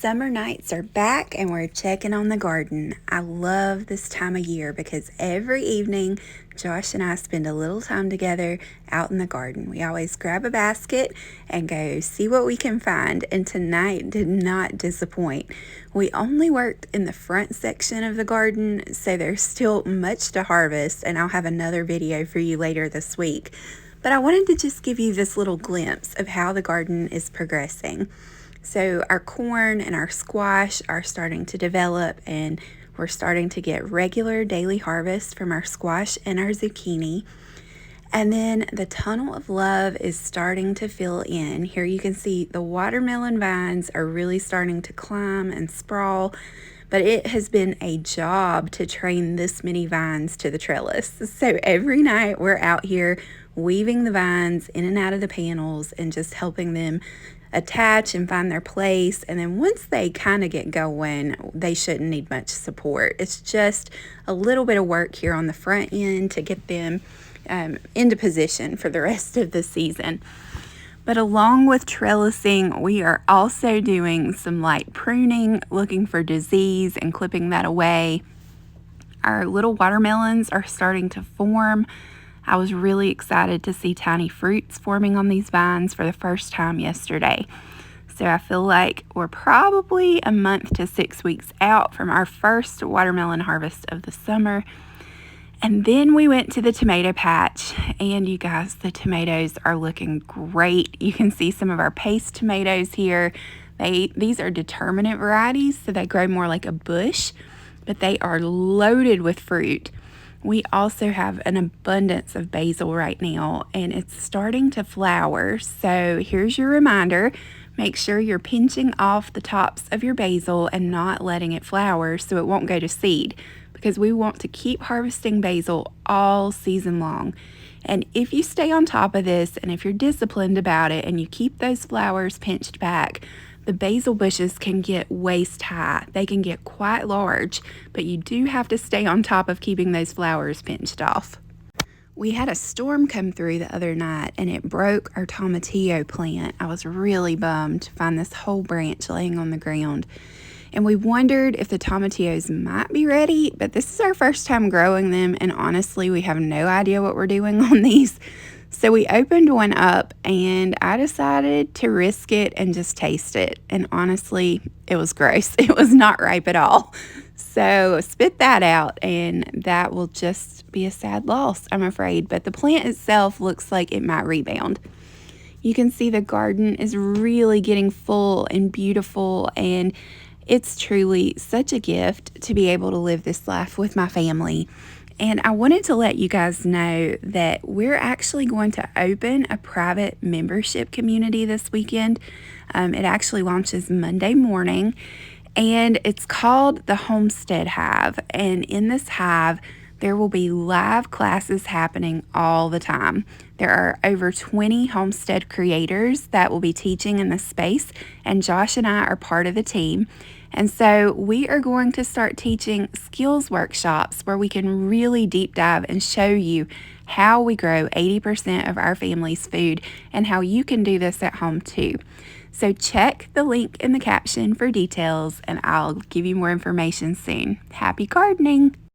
Summer nights are back and we're checking on the garden. I love this time of year because every evening Josh and I spend a little time together out in the garden. We always grab a basket and go see what we can find, and tonight did not disappoint. We only worked in the front section of the garden, so there's still much to harvest, and I'll have another video for you later this week. But I wanted to just give you this little glimpse of how the garden is progressing. So our corn and our squash are starting to develop, and we're starting to get regular daily harvest from our squash and our zucchini. And then the tunnel of love is starting to fill in. Here you can see the watermelon vines are really starting to climb and sprawl, but it has been a job to train this many vines to the trellis. So every night we're out here weaving the vines in and out of the panels and just helping them attach and find their place. And then once they kind of get going, they shouldn't need much support. It's just a little bit of work here on the front end to get them into position for the rest of the season. But along with trellising, we are also doing some light pruning, looking for disease and clipping that away. Our little watermelons are starting to form. I was really excited to see tiny fruits forming on these vines for the first time yesterday. So I feel like we're probably a month to 6 weeks out from our first watermelon harvest of the summer. And then we went to the tomato patch, and you guys, the tomatoes are looking great. You can see some of our paste tomatoes here. These are determinate varieties, so they grow more like a bush, but they are loaded with fruit. We also have an abundance of basil right now, and it's starting to flower. So here's your reminder. Make sure you're pinching off the tops of your basil and not letting it flower so it won't go to seed, because we want to keep harvesting basil all season long. And if you stay on top of this, and if you're disciplined about it and you keep those flowers pinched back, the basil bushes can get waist high. They can get quite large, but you do have to stay on top of keeping those flowers pinched off. We had a storm come through the other night and it broke our tomatillo plant. I was really bummed to find this whole branch laying on the ground. And we wondered if the tomatillos might be ready, but this is our first time growing them, and honestly, we have no idea what we're doing on these. So we opened one up and I decided to risk it and just taste it. And honestly, it was gross. It was not ripe at all. So spit that out, and that will just be a sad loss, I'm afraid. But the plant itself looks like it might rebound. You can see the garden is really getting full and beautiful, and it's truly such a gift to be able to live this life with my family. And I wanted to let you guys know that we're actually going to open a private membership community this weekend. It actually launches Monday morning, and it's called the Homestead Hive. And in this hive, there will be live classes happening all the time. There are over 20 homestead creators that will be teaching in this space, and Josh and I are part of the team. And so we are going to start teaching skills workshops where we can really deep dive and show you how we grow 80% of our family's food and how you can do this at home too. So check the link in the caption for details, and I'll give you more information soon. Happy gardening!